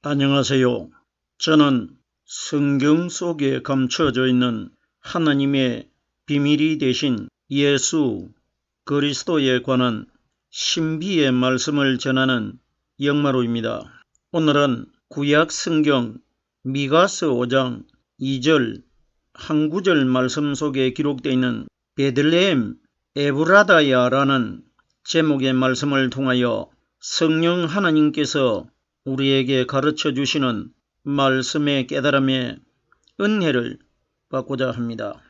안녕하세요. 저는 성경 속에 감춰져 있는 하나님의 비밀이 되신 예수 그리스도에 관한 신비의 말씀을 전하는 영마루입니다. 오늘은 구약 성경 미가서 5장 2절 한 구절 말씀 속에 기록되어 있는 베들레헴 에브라다야라는 제목의 말씀을 통하여 성령 하나님께서 우리에게 가르쳐 주시는 말씀의 깨달음의 은혜를 받고자 합니다.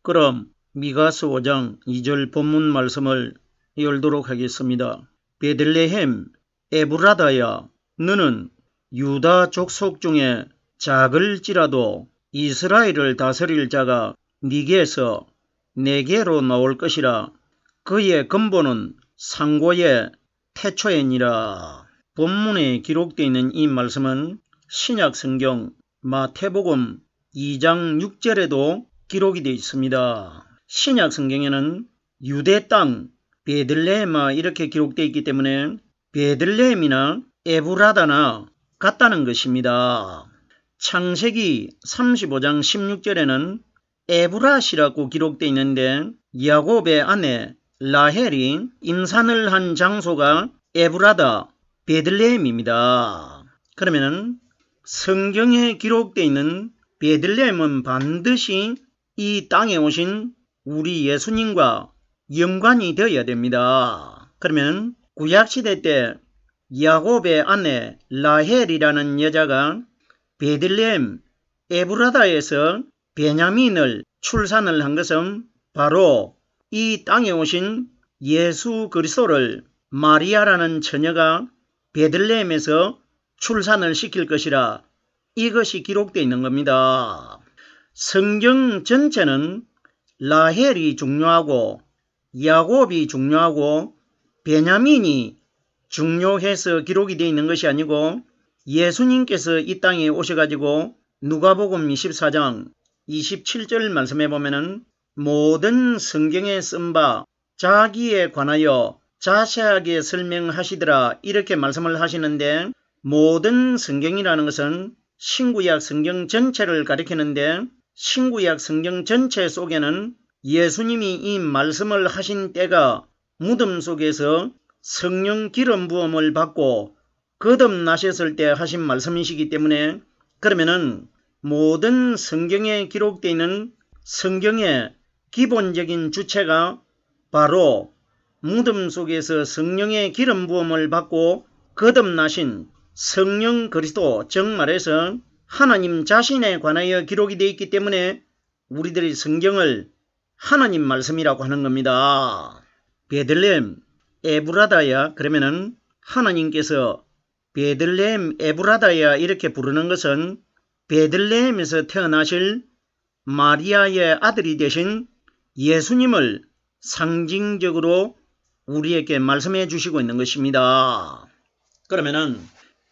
그럼 미가서 5장 2절 본문 말씀을 열도록 하겠습니다. 베들레헴 에브라다야, 너는 유다 족속 중에 작을지라도 이스라엘을 다스릴 자가 네게서 내게로 나올 것이라. 그의 근본은 상고의 태초이니라. 본문에 기록되어 있는 이 말씀은 신약성경 마태복음 2장 6절에도 기록이 되어 있습니다. 신약성경에는 유대 땅 베들레헴아 이렇게 기록되어 있기 때문에 베들레헴이나 에브라다나 같다는 것입니다. 창세기 35장 16절에는 에브라시라고 기록되어 있는데 야곱의 아내 라헬이 임산을 한 장소가 에브라다 베들레헴입니다. 그러면 성경에 기록되어 있는 베들레헴은 반드시 이 땅에 오신 우리 예수님과 연관이 되어야 됩니다. 그러면 구약시대 때 야곱의 아내 라헬이라는 여자가 베들레헴 에브라다에서 베냐민을 출산을 한 것은 바로 이 땅에 오신 예수 그리스도를 마리아라는 처녀가 베들레헴에서 출산을 시킬 것이라 이것이 기록되어 있는 겁니다. 성경 전체는 라헬이 중요하고 야곱이 중요하고 베냐민이 중요해서 기록이 되어 있는 것이 아니고 예수님께서 이 땅에 오셔가지고 누가복음 24장 27절 말씀에 보면은 모든 성경에 쓴 바 자기에 관하여 자세하게 설명하시더라 이렇게 말씀을 하시는데, 모든 성경이라는 것은 신구약 성경 전체를 가리키는데 신구약 성경 전체 속에는 예수님이 이 말씀을 하신 때가 무덤 속에서 성령 기름 부음을 받고 거듭나셨을 때 하신 말씀이시기 때문에, 그러면은 모든 성경에 기록되어 있는 성경의 기본적인 주체가 바로 무덤 속에서 성령의 기름 부음을 받고 거듭나신 성령 그리스도, 즉 말해서 하나님 자신에 관하여 기록이 되어 있기 때문에 우리들이 성경을 하나님 말씀이라고 하는 겁니다. 베들레헴 에브라다야, 그러면은 하나님께서 베들레헴 에브라다야 이렇게 부르는 것은 베들레헴에서 태어나실 마리아의 아들이 되신 예수님을 상징적으로 우리에게 말씀해 주시고 있는 것입니다. 그러면은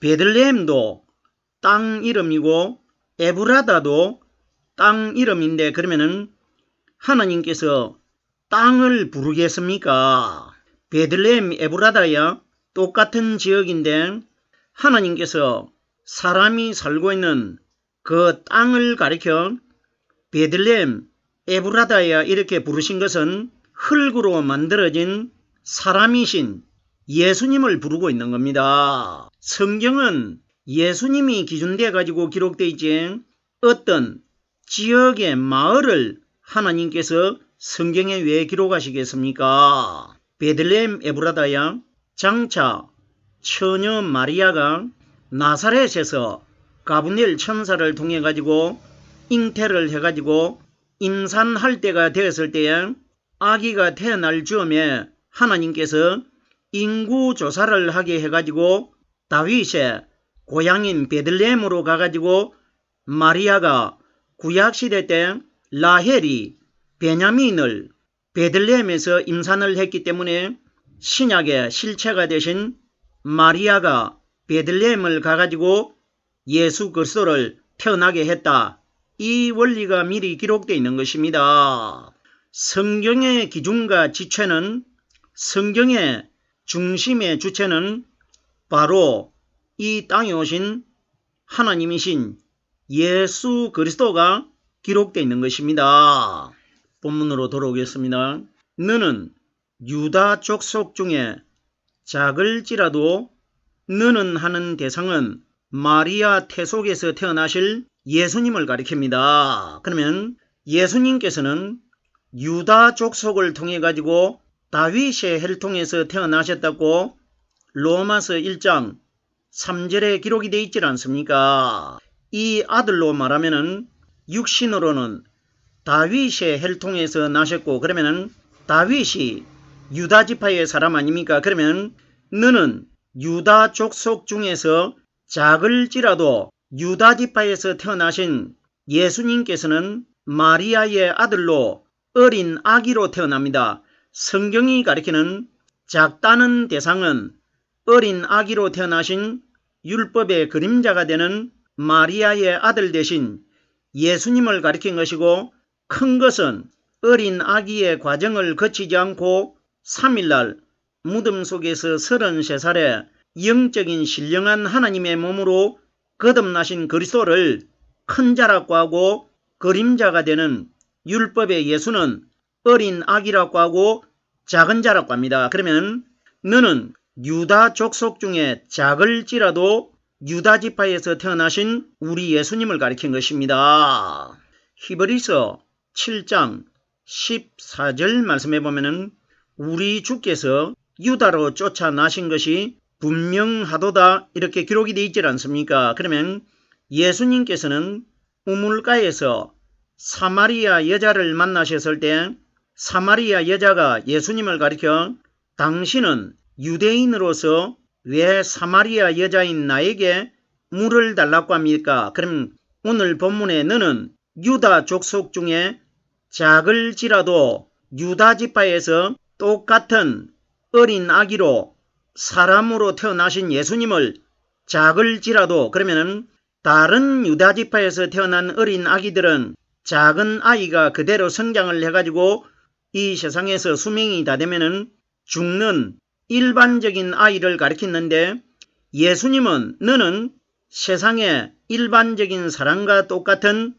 베들레헴도 땅 이름이고 에브라다도 땅 이름인데, 그러면은 하나님께서 땅을 부르겠습니까? 베들레헴 에브라다야 똑같은 지역인데 하나님께서 사람이 살고 있는 그 땅을 가리켜 베들레헴 에브라다야 이렇게 부르신 것은 흙으로 만들어진 사람이신 예수님을 부르고 있는 겁니다. 성경은 예수님이 기준되어 가지고 기록되어 있지 어떤 지역의 마을을 하나님께서 성경에 왜 기록하시겠습니까? 베들레헴 에브라다야, 장차 처녀 마리아가 나사렛에서 가브리엘 천사를 통해 가지고 잉태를 해 가지고 임산할 때가 되었을 때에 아기가 태어날 즈음에 하나님께서 인구 조사를 하게 해가지고 다윗의 고향인 베들레헴으로 가가지고 마리아가 구약시대 때 라헬이 베냐민을 베들레헴에서 임산을 했기 때문에 신약의 실체가 되신 마리아가 베들레헴을 가가지고 예수 그리스도를 태어나게 했다. 이 원리가 미리 기록되어 있는 것입니다. 성경의 기준과 지체는, 성경의 중심의 주체는 바로 이 땅에 오신 하나님이신 예수 그리스도가 기록되어 있는 것입니다. 본문으로 돌아오겠습니다. 너는 유다 족속 중에 작을지라도 너는 하는 대상은 마리아 태속에서 태어나실 예수님을 가리킵니다. 그러면 예수님께서는 유다 족속을 통해 가지고 다윗의 혈통에서 태어나셨다고 로마서 1장 3절에 기록이 되어 있지 않습니까? 이 아들로 말하면은 육신으로는 다윗의 혈통에서 나셨고, 그러면은 다윗이 유다 지파의 사람 아닙니까? 그러면 너는 유다 족속 중에서 작을지라도 유다 지파에서 태어나신 예수님께서는 마리아의 아들로 어린 아기로 태어납니다. 성경이 가리키는 작다는 대상은 어린 아기로 태어나신 율법의 그림자가 되는 마리아의 아들 대신 예수님을 가리킨 것이고, 큰 것은 어린 아기의 과정을 거치지 않고 3일날 무덤 속에서 33살에 영적인 신령한 하나님의 몸으로 거듭나신 그리스도를 큰 자라고 하고, 그림자가 되는 율법의 예수는 어린 아기라고 하고 작은 자라고 합니다. 그러면 너는 유다 족속 중에 작을지라도 유다 지파에서 태어나신 우리 예수님을 가리킨 것입니다. 히브리서 7장 14절 말씀해 보면은 우리 주께서 유다로 쫓아나신 것이 분명하도다 이렇게 기록이 되어 있지 않습니까? 그러면 예수님께서는 우물가에서 사마리아 여자를 만나셨을 때 사마리아 여자가 예수님을 가리켜 당신은 유대인으로서 왜 사마리아 여자인 나에게 물을 달라고 합니까? 그럼 오늘 본문에 너는 유다 족속 중에 작을지라도 유다 지파에서 똑같은 어린 아기로 사람으로 태어나신 예수님을 작을지라도, 그러면은 다른 유다 지파에서 태어난 어린 아기들은 작은 아이가 그대로 성장을 해가지고 이 세상에서 수명이 다 되면은 죽는 일반적인 아이를 가리키는데, 예수님은 너는 세상의 일반적인 사람과 똑같은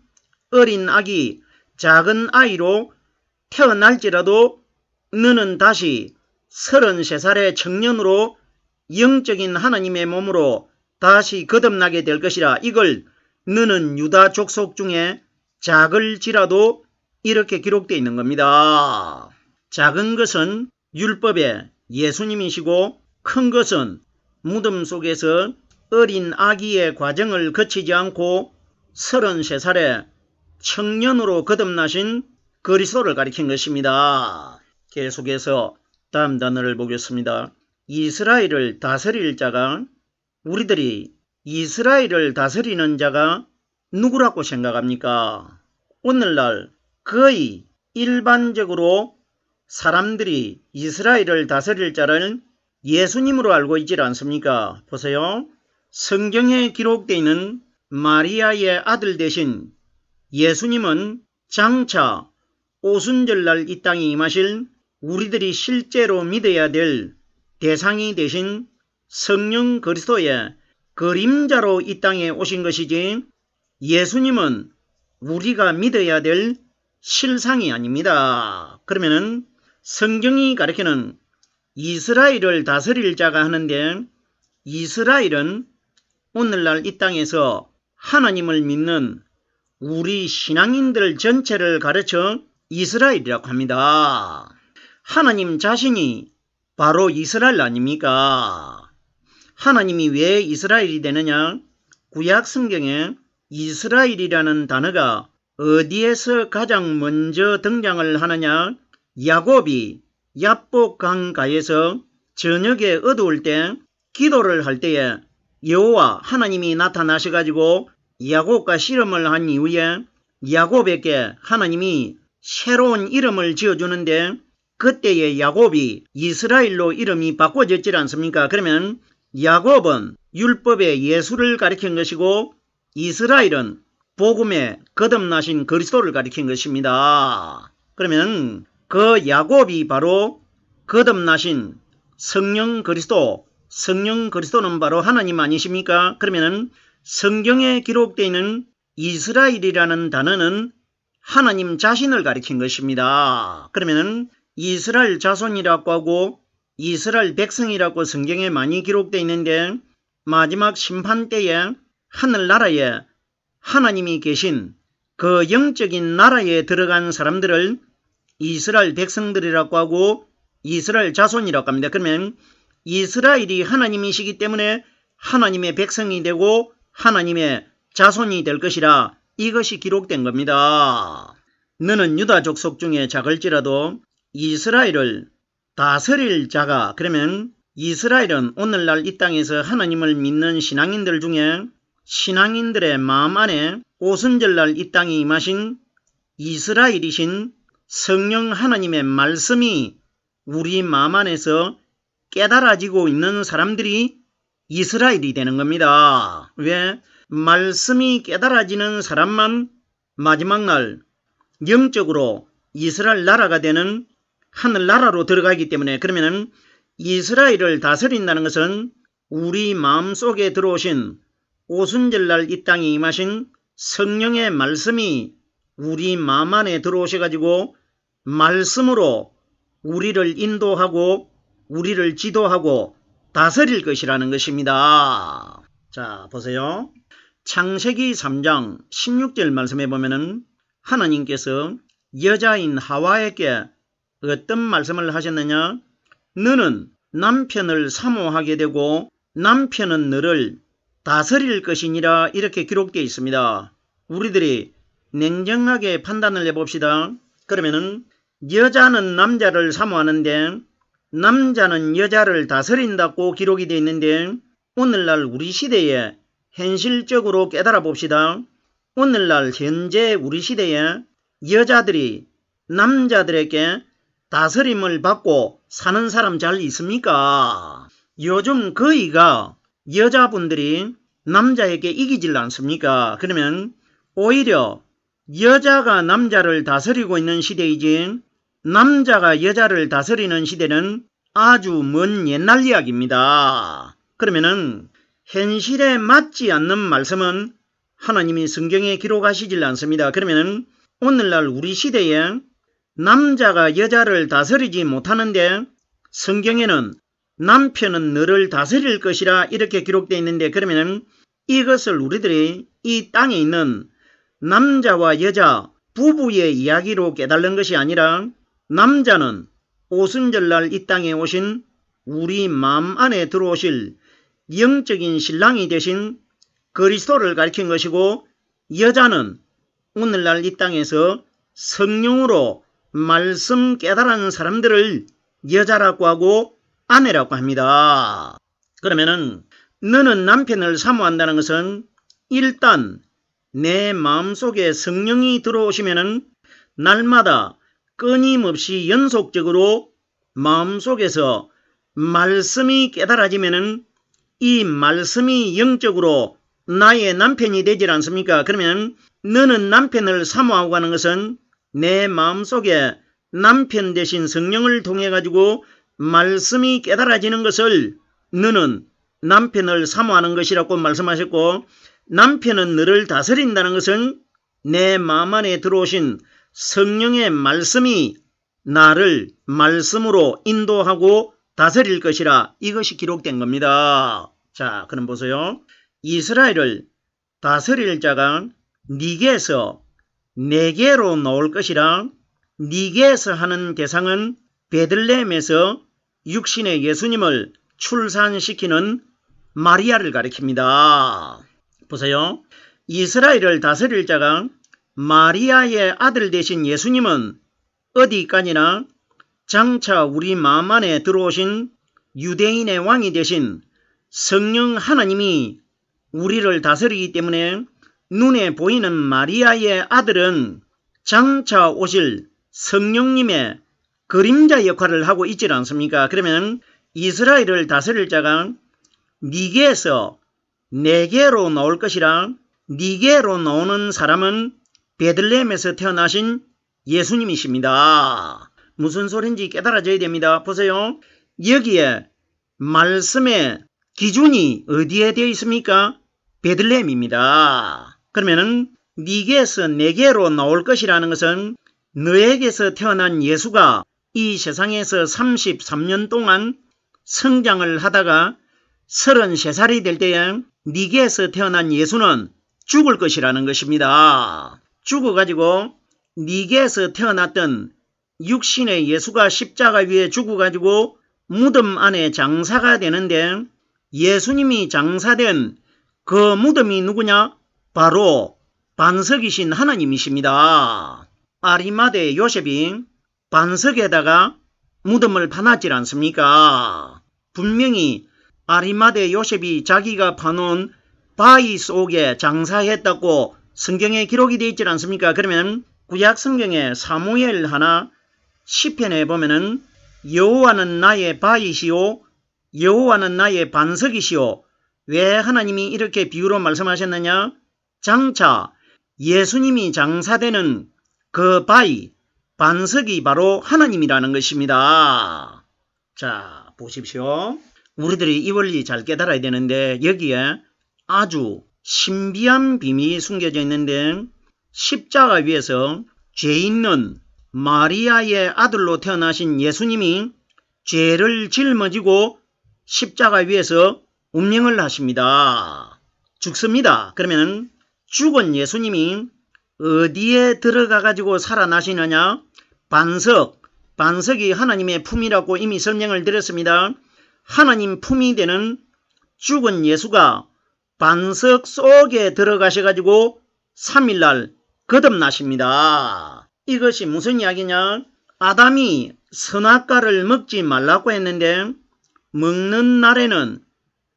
어린 아기, 작은 아이로 태어날지라도 너는 다시 33살의 청년으로 영적인 하나님의 몸으로 다시 거듭나게 될 것이라. 이걸 너는 유다 족속 중에 작을지라도 이렇게 기록되어 있는 겁니다. 작은 것은 율법의 예수님이시고 큰 것은 무덤 속에서 어린 아기의 과정을 거치지 않고 33살에 청년으로 거듭나신 그리스도를 가리킨 것입니다. 계속해서 다음 단어를 보겠습니다. 이스라엘을 다스릴 자가, 우리들이 이스라엘을 다스리는 자가 누구라고 생각합니까? 오늘날 거의 일반적으로 사람들이 이스라엘을 다스릴 자를 예수님으로 알고 있지 않습니까? 보세요. 성경에 기록되어 있는 마리아의 아들 대신 예수님은 장차 오순절날 이 땅에 임하실 우리들이 실제로 믿어야 될 대상이 되신 성령 그리스도의 그림자로 이 땅에 오신 것이지, 예수님은 우리가 믿어야 될 실상이 아닙니다. 그러면은 성경이 가리키는 이스라엘을 다스릴 자가 하는데, 이스라엘은 오늘날 이 땅에서 하나님을 믿는 우리 신앙인들 전체를 가르쳐 이스라엘이라고 합니다. 하나님 자신이 바로 이스라엘 아닙니까? 하나님이 왜 이스라엘이 되느냐? 구약 성경에 이스라엘이라는 단어가 어디에서 가장 먼저 등장을 하느냐? 야곱이 야복 강가에서 저녁에 어두울 때 기도를 할 때에 여호와 하나님이 나타나셔가지고 야곱과 씨름을 한 이후에 야곱에게 하나님이 새로운 이름을 지어주는데, 그때의 야곱이 이스라엘로 이름이 바꿔졌지 않습니까? 그러면 야곱은 율법의 예수를 가리킨 것이고, 이스라엘은 복음에 거듭나신 그리스도를 가리킨 것입니다. 그러면 그 야곱이 바로 거듭나신 성령 그리스도, 성령 그리스도는 바로 하나님 아니십니까? 그러면 성경에 기록되어 있는 이스라엘이라는 단어는 하나님 자신을 가리킨 것입니다. 그러면 이스라엘 자손이라고 하고 이스라엘 백성이라고 성경에 많이 기록되어 있는데 마지막 심판 때에 하늘나라에 하나님이 계신 그 영적인 나라에 들어간 사람들을 이스라엘 백성들이라고 하고 이스라엘 자손이라고 합니다. 그러면 이스라엘이 하나님이시기 때문에 하나님의 백성이 되고 하나님의 자손이 될 것이라 이것이 기록된 겁니다. 너는 유다 족속 중에 작을지라도 이스라엘을 다스릴 자가, 그러면 이스라엘은 오늘날 이 땅에서 하나님을 믿는 신앙인들 중에 신앙인들의 마음 안에 오순절날 이 땅에 임하신 이스라엘이신 성령 하나님의 말씀이 우리 마음 안에서 깨달아지고 있는 사람들이 이스라엘이 되는 겁니다. 왜? 말씀이 깨달아지는 사람만 마지막 날 영적으로 이스라엘 나라가 되는 하늘나라로 들어가기 때문에, 그러면 이스라엘을 다스린다는 것은 우리 마음속에 들어오신 오순절날 이 땅에 임하신 성령의 말씀이 우리 마음 안에 들어오셔가지고 말씀으로 우리를 인도하고 우리를 지도하고 다스릴 것이라는 것입니다. 자, 보세요. 창세기 3장 16절 말씀에 보면은 하나님께서 여자인 하와에게 어떤 말씀을 하셨느냐? 너는 남편을 사모하게 되고 남편은 너를 다스릴 것이니라, 이렇게 기록되어 있습니다. 우리들이 냉정하게 판단을 해봅시다. 그러면은 여자는 남자를 사모하는데 남자는 여자를 다스린다고 기록이 되어 있는데 오늘날 우리 시대에 현실적으로 깨달아 봅시다. 오늘날 현재 우리 시대에 여자들이 남자들에게 다스림을 받고 사는 사람 잘 있습니까? 요즘 거의가 여자분들이 남자에게 이기질 않습니까? 그러면 오히려 여자가 남자를 다스리고 있는 시대이지 남자가 여자를 다스리는 시대는 아주 먼 옛날 이야기입니다. 그러면은 현실에 맞지 않는 말씀은 하나님이 성경에 기록하시질 않습니다. 그러면은 오늘날 우리 시대에 남자가 여자를 다스리지 못하는데 성경에는 남편은 너를 다스릴 것이라 이렇게 기록되어 있는데, 그러면 이것을 우리들이 이 땅에 있는 남자와 여자 부부의 이야기로 깨달는 것이 아니라 남자는 오순절날 이 땅에 오신 우리 마음 안에 들어오실 영적인 신랑이 되신 그리스도를 가리킨 것이고, 여자는 오늘날 이 땅에서 성령으로 말씀 깨달은 사람들을 여자라고 하고 아내라고 합니다. 그러면은 너는 남편을 사모한다는 것은 일단 내 마음속에 성령이 들어오시면은 날마다 끊임없이 연속적으로 마음속에서 말씀이 깨달아지면은 이 말씀이 영적으로 나의 남편이 되질 않습니까? 그러면 너는 남편을 사모하고 하는 것은 내 마음속에 남편 대신 성령을 통해 가지고 말씀이 깨달아지는 것을 너는 남편을 사모하는 것이라고 말씀하셨고, 남편은 너를 다스린다는 것은 내 마음 안에 들어오신 성령의 말씀이 나를 말씀으로 인도하고 다스릴 것이라, 이것이 기록된 겁니다. 자, 그럼 보세요. 이스라엘을 다스릴 자가 니게에서 내게로 나올 것이라, 니게에서 하는 대상은 베들레헴에서 육신의 예수님을 출산시키는 마리아를 가리킵니다. 보세요. 이스라엘을 다스릴 자가 마리아의 아들 되신 예수님은 어디까지나 장차 우리 마음 안에 들어오신 유대인의 왕이 되신 성령 하나님이 우리를 다스리기 때문에 눈에 보이는 마리아의 아들은 장차 오실 성령님의 그림자 역할을 하고 있지 않습니까? 그러면 이스라엘을 다스릴 자가 니게에서 내게로 나올 것이라, 니게로 나오는 사람은 베들레헴에서 태어나신 예수님이십니다. 무슨 소린지 깨달아져야 됩니다. 보세요. 여기에 말씀의 기준이 어디에 되어 있습니까? 베들레헴입니다. 그러면은 네게서 내게로 나올 것이라는 것은 너에게서 태어난 예수가 이 세상에서 33년 동안 성장을 하다가 33살이 될 때에 네게서 태어난 예수는 죽을 것이라는 것입니다. 죽어가지고 네게서 태어났던 육신의 예수가 십자가 위에 죽어가지고 무덤 안에 장사가 되는데 예수님이 장사된 그 무덤이 누구냐? 바로 반석이신 하나님이십니다. 아리마대 요셉이 반석에다가 무덤을 파놨지 않습니까? 분명히 아리마대 요셉이 자기가 파놓은 바위 속에 장사했다고 성경에 기록이 되어 있지 않습니까? 그러면 구약 성경에 사무엘 하나 시편에 보면은 여호와는 나의 바위시오 여호와는 나의 반석이시오. 왜 하나님이 이렇게 비유로 말씀하셨느냐? 장차 예수님이 장사되는 그 바위, 반석이 바로 하나님이라는 것입니다. 자, 보십시오. 우리들이 이 원리 잘 깨달아야 되는데 여기에 아주 신비한 비밀이 숨겨져 있는데 십자가 위에서 죄 있는 마리아의 아들로 태어나신 예수님이 죄를 짊어지고 십자가 위에서 운명을 하십니다. 죽습니다. 그러면 죽은 예수님이 어디에 들어가 가지고 살아나시느냐? 반석이 하나님의 품이라고 이미 설명을 드렸습니다. 하나님 품이 되는 죽은 예수가 반석 속에 들어가셔 가지고 3일날 거듭나십니다. 이것이 무슨 이야기냐? 아담이 선악과를 먹지 말라고 했는데 먹는 날에는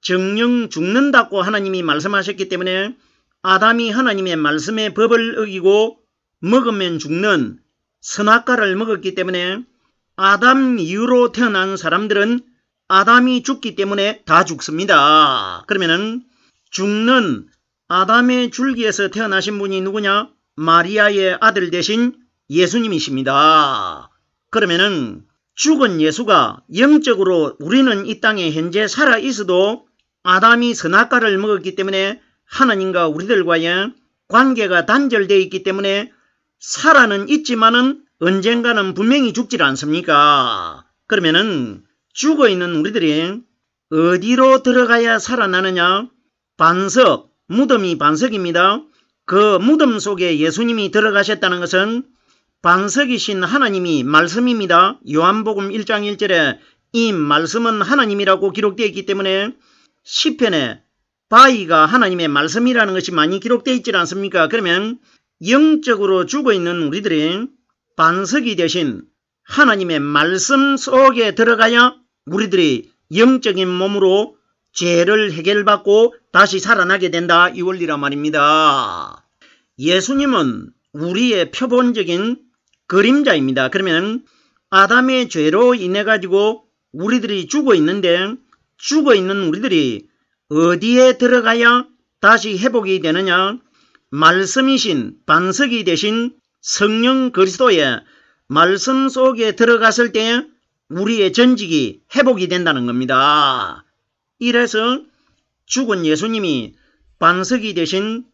정령 죽는다고 하나님이 말씀하셨기 때문에 아담이 하나님의 말씀의 법을 어기고 먹으면 죽는 선악과를 먹었기 때문에 아담 이후로 태어난 사람들은 아담이 죽기 때문에 다 죽습니다. 그러면은 죽는 아담의 줄기에서 태어나신 분이 누구냐? 마리아의 아들 되신 예수님이십니다. 그러면은 죽은 예수가 영적으로 우리는 이 땅에 현재 살아 있어도 아담이 선악과를 먹었기 때문에 하나님과 우리들과의 관계가 단절되어 있기 때문에 살아는 있지만은 언젠가는 분명히 죽질 않습니까? 그러면은 죽어있는 우리들이 어디로 들어가야 살아나느냐? 반석, 무덤이 반석입니다. 그 무덤 속에 예수님이 들어가셨다는 것은 반석이신 하나님이 말씀입니다. 요한복음 1장 1절에 이 말씀은 하나님이라고 기록되어 있기 때문에 시편에 바위가 하나님의 말씀이라는 것이 많이 기록되어 있지 않습니까? 그러면 영적으로 죽어있는 우리들이 반석이 되신 하나님의 말씀 속에 들어가야 우리들이 영적인 몸으로 죄를 해결받고 다시 살아나게 된다. 이 원리란 말입니다. 예수님은 우리의 표본적인 그림자입니다. 그러면 아담의 죄로 인해 가지고 우리들이 죽어 있는데 죽어 있는 우리들이 어디에 들어가야 다시 회복이 되느냐? 말씀이신 반석이 되신 성령 그리스도의 말씀 속에 들어갔을 때 우리의 전직이 회복이 된다는 겁니다. 이래서 죽은 예수님이 반석이 되신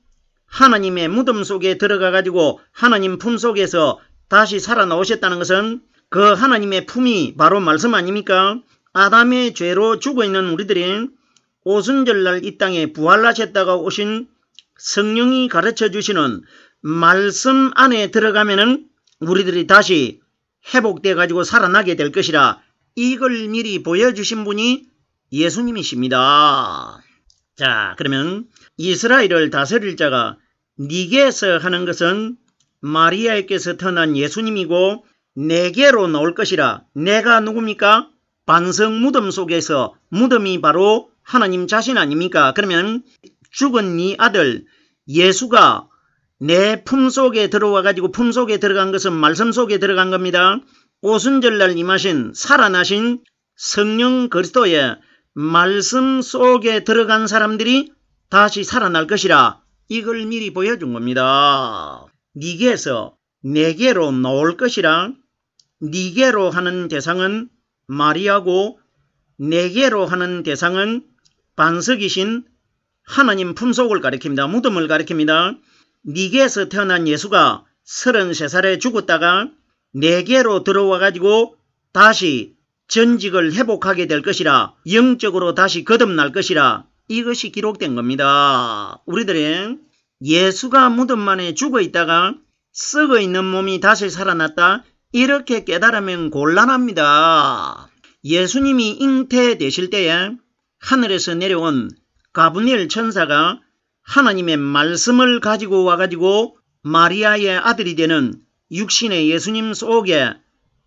하나님의 무덤 속에 들어가 가지고 하나님 품 속에서 다시 살아나오셨다는 것은 그 하나님의 품이 바로 말씀 아닙니까? 아담의 죄로 죽어있는 우리들이 오순절날 이 땅에 부활하셨다가 오신 성령이 가르쳐 주시는 말씀 안에 들어가면은 우리들이 다시 회복돼 가지고 살아나게 될 것이라 이걸 미리 보여주신 분이 예수님이십니다. 자, 그러면 이스라엘을 다스릴 자가 니게서 하는 것은 마리아에게서 태어난 예수님이고 내게로 나올 것이라 내가 누굽니까? 반석 무덤 속에서 무덤이 바로 하나님 자신 아닙니까? 그러면 죽은 네 아들 예수가 내 품속에 들어와 가지고 품속에 들어간 것은 말씀 속에 들어간 겁니다. 오순절날 임하신 살아나신 성령 그리스도의 말씀 속에 들어간 사람들이 다시 살아날 것이라 이걸 미리 보여준 겁니다. 니게서 내게로 나올 것이라 니게로 하는 대상은 마리아고 내게로 하는 대상은 반석이신 하나님 품속을 가리킵니다. 무덤을 가리킵니다. 니게에서 태어난 예수가 33살에 죽었다가 내게로 들어와 가지고 다시 전직을 회복하게 될 것이라, 영적으로 다시 거듭날 것이라, 이것이 기록된 겁니다. 우리들이 예수가 무덤 안에 죽어 있다가 썩어 있는 몸이 다시 살아났다, 이렇게 깨달으면 곤란합니다. 예수님이 잉태되실 때에 하늘에서 내려온 가브리엘 천사가 하나님의 말씀을 가지고 와가지고 마리아의 아들이 되는 육신의 예수님 속에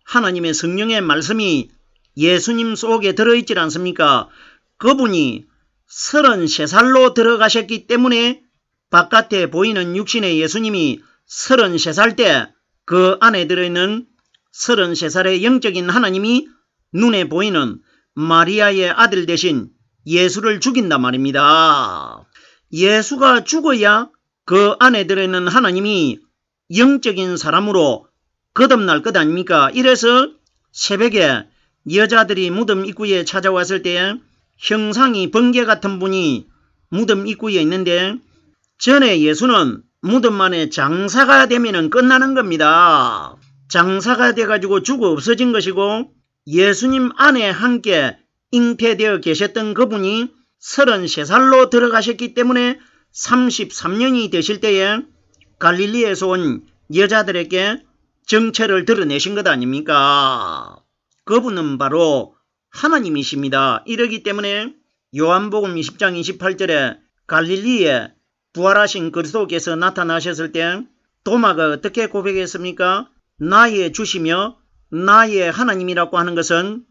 하나님의 성령의 말씀이 예수님 속에 들어있질 않습니까? 그분이 33살로 들어가셨기 때문에 바깥에 보이는 육신의 예수님이 33살 때 그 안에 들어있는 33살의 영적인 하나님이 눈에 보이는 마리아의 아들 대신 예수를 죽인단 말입니다. 예수가 죽어야 그 안에 들어있는 하나님이 영적인 사람으로 거듭날 것 아닙니까? 이래서 새벽에 여자들이 무덤 입구에 찾아왔을 때 형상이 번개 같은 분이 무덤 입구에 있는데, 전에 예수는 무덤 안에 장사가 되면 끝나는 겁니다. 장사가 돼가지고 죽어 없어진 것이고, 예수님 안에 함께 잉태되어 계셨던 그분이 33살로 들어가셨기 때문에 33년이 되실 때에 갈릴리에서 온 여자들에게 정체를 드러내신 것 아닙니까? 그분은 바로 하나님이십니다. 이러기 때문에 요한복음 20장 28절에 갈릴리에 부활하신 그리스도께서 나타나셨을 때 도마가 어떻게 고백했습니까? 나의 주시며 나의 하나님이라고 하는 것은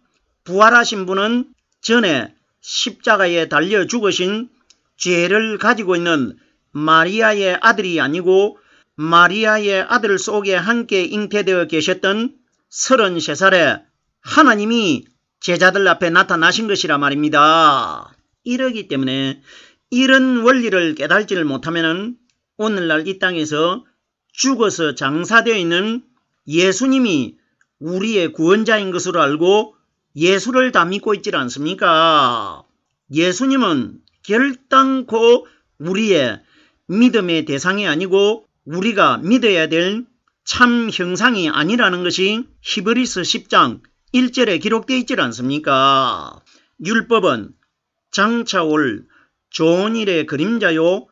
부활하신 분은 전에 십자가에 달려 죽으신 죄를 가지고 있는 마리아의 아들이 아니고 마리아의 아들 속에 함께 잉태되어 계셨던 33살에 하나님이 제자들 앞에 나타나신 것이라 말입니다. 이러기 때문에 이런 원리를 깨달지를 못하면 오늘날 이 땅에서 죽어서 장사되어 있는 예수님이 우리의 구원자인 것으로 알고 예수를 다 믿고 있지 않습니까? 예수님은 결단코 우리의 믿음의 대상이 아니고 우리가 믿어야 될 참 형상이 아니라는 것이 히브리서 10장 1절에 기록되어 있지 않습니까? 율법은 장차 올 좋은 일의 그림자요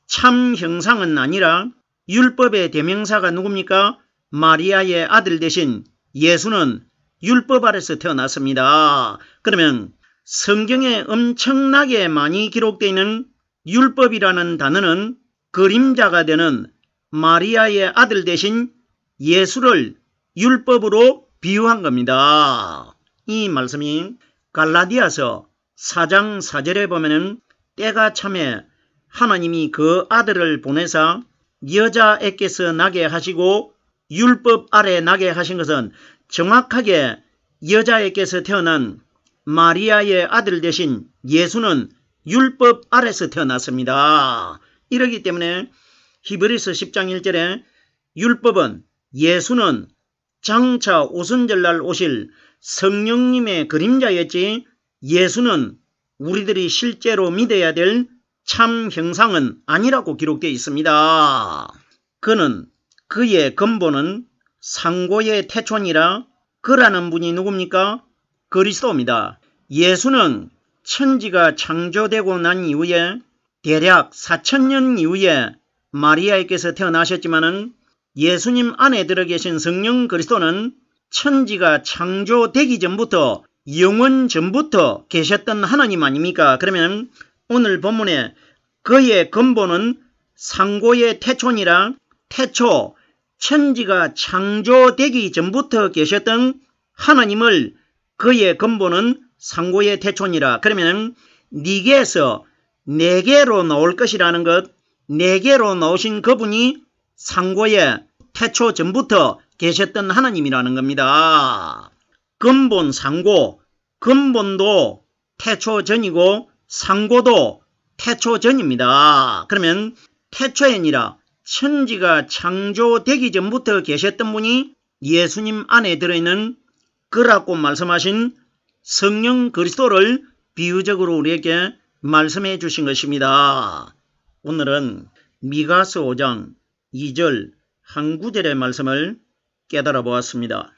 참 형상은 아니라 율법의 대명사가 누굽니까? 마리아의 아들 대신 예수는 율법 아래서 태어났습니다. 그러면 성경에 엄청나게 많이 기록되어 있는 율법이라는 단어는 그림자가 되는 마리아의 아들 대신 예수를 율법으로 비유한 겁니다. 이 말씀이 갈라디아서 4장 4절에 보면은 때가 참에 하나님이 그 아들을 보내사 여자에게서 나게 하시고 율법 아래 나게 하신 것은 정확하게 여자에게서 태어난 마리아의 아들 대신 예수는 율법 아래서 태어났습니다. 이러기 때문에 히브리서 10장 1절에 율법은 예수는 장차 오순절날 오실 성령님의 그림자였지 예수는 우리들이 실제로 믿어야 될 참 형상은 아니라고 기록되어 있습니다. 그는 그의 근본은 상고의 태촌이라 그라는 분이 누굽니까? 그리스도입니다. 예수는 천지가 창조되고 난 이후에 대략 4000년 이후에 마리아에게서 태어나셨지만은 예수님 안에 들어 계신 성령 그리스도는 천지가 창조되기 전부터 영원 전부터 계셨던 하나님 아닙니까? 그러면 오늘 본문에 그의 근본은 상고의 태촌이라 태초 천지가 창조되기 전부터 계셨던 하나님을 그의 근본은 상고의 태촌이라 그러면 니게에서 내게로 나올 것이라는 것, 내게로 나오신 그분이 상고의 태초 전부터 계셨던 하나님이라는 겁니다. 근본 상고, 근본도 태초 전이고 상고도 태초 전입니다. 그러면 태초에 아니라 천지가 창조되기 전부터 계셨던 분이 예수님 안에 들어있는 그라고 말씀하신 성령 그리스도를 비유적으로 우리에게 말씀해 주신 것입니다. 오늘은 미가서 5장 2절 한 구절의 말씀을 깨달아 보았습니다.